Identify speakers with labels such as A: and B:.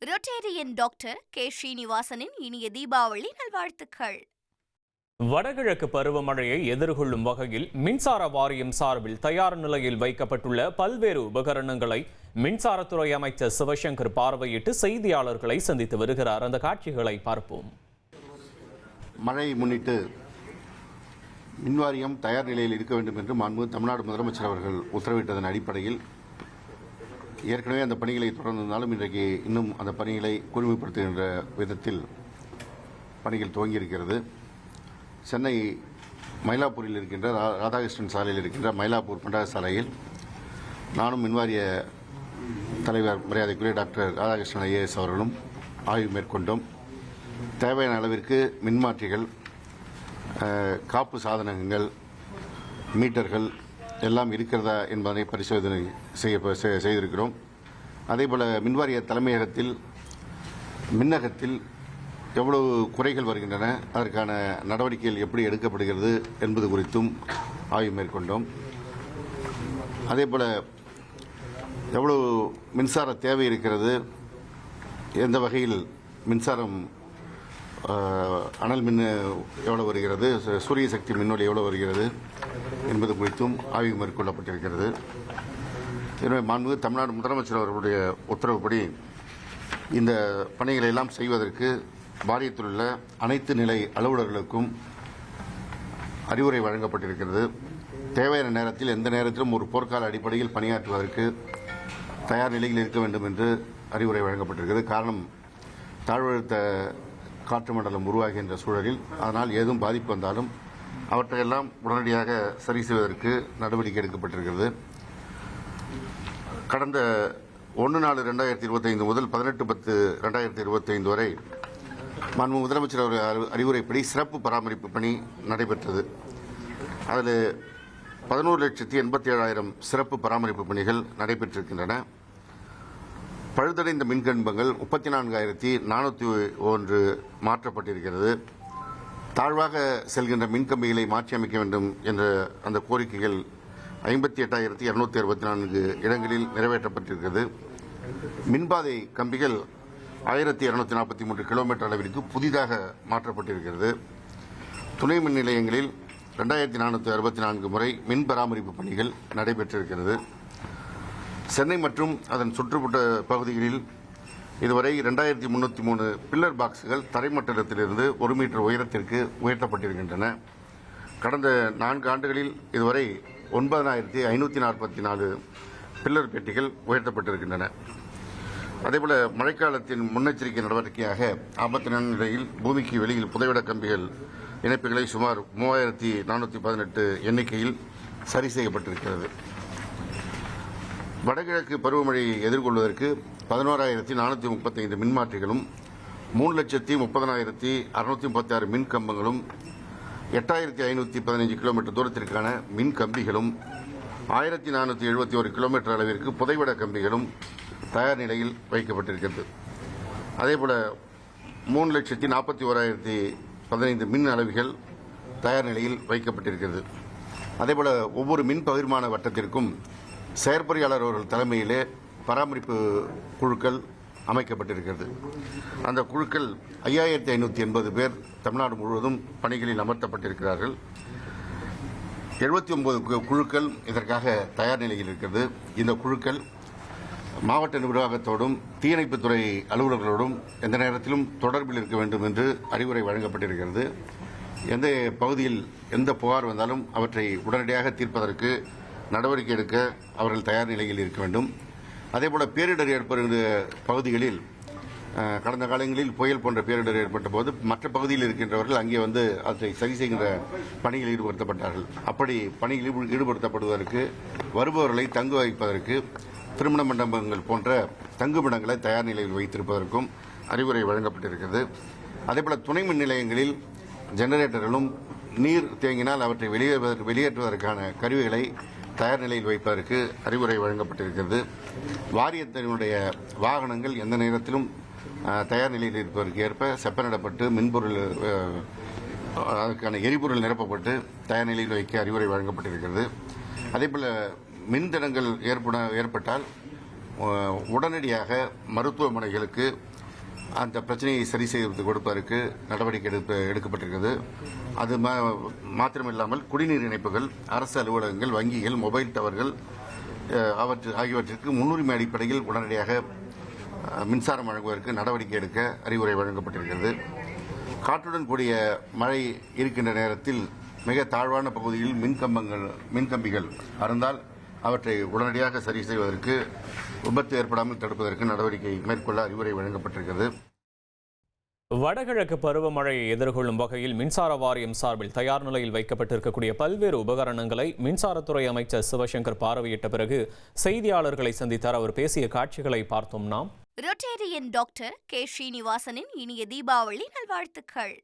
A: Rotarian doctor K ஸ்ரீனிவாசனின் இனிய தீபாவளி நல்வாழ்த்துக்கள்.
B: வடகிழக்கு பருவமழையை எதிர்கொள்ளும் வகையில் மின்சார வாரியம் சார்பில் தயார் நிலையில் வைக்கப்பட்டுள்ள பல்வேறு உபகரணங்களை மின்சாரத்துறை அமைச்சர் சிவசங்கர் பார்வையிட்டு செய்தியாளர்களை சந்தித்து வருகிறார். அந்த காட்சிகளை பார்ப்போம்.
C: மழையை முன்னிட்டு மின்வாரியம் தயார் நிலையில் இருக்க வேண்டும் என்று மாண்புமிகு தமிழ்நாடு முதலமைச்சர் அவர்கள் உத்தரவிட்டதன் அடிப்படையில் ஏற்கனவே அந்த பணிகளை தொடர்ந்திருந்தாலும் இன்றைக்கு இன்னும் அந்த பணிகளை கூர்மைப்படுத்துகின்ற விதத்தில் பணிகள் துவங்கியிருக்கிறது. சென்னை மயிலாப்பூரில் இருக்கின்ற ராதாகிருஷ்ணன் சாலையில் இருக்கின்ற மயிலாப்பூர் பண்டார சாலையில் நானும் மின்வாரிய தலைவர் மரியாதைக்குரிய டாக்டர் ராதாகிருஷ்ணன் ஐஏஎஸ் அவர்களும் ஆய்வு மேற்கொண்டோம். தேவையான அளவிற்கு மின்மாற்றிகள், காப்பு சாதனங்கள், மீட்டர்கள் எல்லாம் இருக்கிறதா என்பதை பரிசோதனை செய்திருக்கிறோம். அதேபோல மின்வாரிய தலைமையகத்தில் மின்னகத்தில் எவ்வளவு குறைகள் வருகின்றன, அதற்கான நடவடிக்கைகள் எப்படி எடுக்கப்படுகிறது என்பது குறித்தும் ஆய்வு மேற்கொண்டோம். அதேபோல எவ்வளவு மின்சார தேவை இருக்கிறது, எந்த வகையில் மின்சாரம் அனல் மின் எவ்வளவு வருகிறது, சூரிய சக்தி மின்னொலி எவ்வளவு வருகிறது என்பது குறித்தும் ஆய்வு மேற்கொள்ளப்பட்டிருக்கிறது. எனவே மாண்புமிகு தமிழ்நாடு முதலமைச்சர் அவர்களுடைய உத்தரவுப்படி இந்த பணிகளை எல்லாம் செய்வதற்கு வாரியத்தில் உள்ள அனைத்து நிலை அலுவலர்களுக்கும் அறிவுரை வழங்கப்பட்டிருக்கிறது. தேவையான நேரத்தில் எந்த நேரத்திலும் ஒரு போர்க்கால அடிப்படையில் பணியாற்றுவதற்கு தயார் நிலையில் இருக்க வேண்டும் என்று அறிவுரை வழங்கப்பட்டிருக்கிறது. காரணம், தாழ்வழுத்த காற்று மண்டலம் உருவாகின்ற சூழலில் அதனால் ஏதும் பாதிப்பு வந்தாலும் அவற்றையெல்லாம் உடனடியாக சரி செய்வதற்கு நடவடிக்கை எடுக்கப்பட்டிருக்கிறது. கடந்த 1/4/2025 முதல் 18/10/2025 வரை மாண்புமிகு முதலமைச்சர் அவர்கள் அறிவுரைப்படி சிறப்பு பராமரிப்பு பணி நடைபெற்றது. அதில் 11,87,000 சிறப்பு பராமரிப்பு பணிகள் நடைபெற்றிருக்கின்றன. பழுதடைந்த மின்கம்பங்கள் 34,401 மாற்றப்பட்டிருக்கிறது. தாழ்வாக செல்கின்ற மின்கம்பிகளை மாற்றி அமைக்க வேண்டும் என்ற அந்த கோரிக்கைகள் 58,264 இடங்களில் நிறைவேற்றப்பட்டிருக்கிறது. மின்பாதை கம்பிகள் 1,243 கிலோமீட்டர் அளவிற்கு புதிதாக மாற்றப்பட்டிருக்கிறது. துணை மின் நிலையங்களில் 2,464 முறை மின் பராமரிப்பு பணிகள் நடைபெற்றிருக்கிறது. சென்னை மற்றும் அதன் சுற்றுப்புற பகுதிகளில் இதுவரை 2,303 பில்லர் பாக்ஸுகள் தரைமட்டத்திலிருந்து 1 மீட்டர் உயரத்திற்கு உயர்த்தப்பட்டிருக்கின்றன. கடந்த 4 ஆண்டுகளில் இதுவரை 9,544 பில்லர் பெட்டிகள் உயர்த்தப்பட்டிருக்கின்றன. அதேபோல மழைக்காலத்தின் முன்னெச்சரிக்கை நடவடிக்கையாக ஆபத்து நிலையில் பூமிக்கு வெளியில் புதைவிட கம்பிகள் இணைப்புகளை சுமார் 3,418 எண்ணிக்கையில் சரி செய்யப்பட்டிருக்கிறது. வடகிழக்கு பருவமழையை எதிர்கொள்வதற்கு 11,435 மின்மாற்றிகளும் 3,30,636 மின் கம்பங்களும் 8,515 கிலோமீட்டர் தூரத்திற்கான மின் கம்பிகளும் 1,471 கிலோமீட்டர் அளவிற்கு புதைவிட கம்பிகளும் தயார் நிலையில் வைக்கப்பட்டிருக்கிறது. அதேபோல 3,41,015 மின் அளவிகள் தயார் நிலையில் வைக்கப்பட்டிருக்கிறது. அதேபோல ஒவ்வொரு மின் பகிர்மான வட்டத்திற்கும் செயற்பொறியாளர் அவர்கள் தலைமையிலே பராமரிப்பு குழுக்கள் அமைக்கப்பட்டிருக்கிறது. அந்த குழுக்கள் 5,580 பேர் தமிழ்நாடு முழுவதும் பணிகளில் அமர்த்தப்பட்டிருக்கிறார்கள். 79 குழுக்கள் இதற்காக தயார் நிலையில் இருக்கிறது. இந்த குழுக்கள் மாவட்ட நிர்வாகத்தோடும் தீயணைப்புத்துறை அலுவலர்களோடும் எந்த நேரத்திலும் தொடர்பில் இருக்க வேண்டும் என்று அறிவுரை வழங்கப்பட்டிருக்கிறது. எந்த பகுதியில் எந்த புகார் வந்தாலும் அவற்றை உடனடியாக தீர்ப்பதற்கு நடவடிக்கை எடுக்க அவர்கள் தயார் நிலையில் இருக்க வேண்டும். அதேபோல பேரிடர் ஏற்படுகிற பகுதிகளில் கடந்த காலங்களில் புயல் போன்ற பேரிடர் ஏற்பட்ட போது மற்ற பகுதியில் இருக்கின்றவர்கள் அங்கே வந்து அதை சரி செய்கின்ற பணியில் ஈடுபடுத்தப்பட்டார்கள். அப்படி பணியில் ஈடுபடுத்தப்படுவதற்கு வருபவர்களை தங்க வைப்பதற்கு திருமண மண்டபங்கள் போன்ற தங்குமிடங்களை தயார் நிலையில் வைத்திருப்பதற்கும் அறிவுரை வழங்கப்பட்டிருக்கிறது. அதேபோல துணை மின் நிலையங்களில் ஜெனரேட்டர்களும் நீர் தேங்கினால் அவற்றை வெளியேற்றுவதற்கான கருவிகளை தயார் நிலையில் வைப்பதற்கு அறிவுரை வழங்கப்பட்டிருக்கிறது. வாரியத்தினுடைய வாகனங்கள் எந்த நேரத்திலும் தயார் நிலையில் இருப்பதற்கு ஏற்ப செப்பனிடப்பட்டு மின்பொருள் அதற்கான எரிபொருள் நிரப்பப்பட்டு தயார் நிலையில் வைக்க அறிவுரை வழங்கப்பட்டிருக்கிறது. அதேபோல மின்தடங்கள் ஏற்பட்டால் உடனடியாக மருத்துவமனைகளுக்கு அந்த பிரச்சனையை சரி செய்து கொடுப்பதற்கு நடவடிக்கை எடுக்கப்பட்டிருக்கிறது. அது மாத்திரமில்லாமல் குடிநீர் இணைப்புகள், அரசு அலுவலகங்கள், வங்கிகள், மொபைல் டவர்கள் ஆகியவற்றிற்கு முன்னுரிமை அடிப்படையில் உடனடியாக மின்சாரம் வழங்குவதற்கு நடவடிக்கை எடுக்க அறிவுரை வழங்கப்பட்டிருக்கிறது. காற்றுடன் கூடிய மழை இருக்கின்ற நேரத்தில் மிக தாழ்வான பகுதியில் மின்கம்பிகள் அறுந்தால் அவற்றை உடனடியாக சரி செய்வதற்கு, விபத்து ஏற்படாமல் தடுப்பதற்கு நடவடிக்கை மேற்கொள்ள அறிவுரை வழங்கப்பட்டிருக்கிறது.
B: வடகிழக்கு பருவமழையை எதிர்கொள்ளும் வகையில் மின்சார வாரியம் சார்பில் தயார் நிலையில் வைக்கப்பட்டிருக்கக்கூடிய பல்வேறு உபகரணங்களை மின்சாரத்துறை அமைச்சர் சிவசங்கர் பார்வையிட்ட பிறகு செய்தியாளர்களை சந்தித்தார். அவர் பேசிய காட்சிகளை பார்த்தோம் நாம்.
A: Rotarian doctor K. ஸ்ரீனிவாசனின் இனிய தீபாவளி நல்வாழ்த்துக்கள்.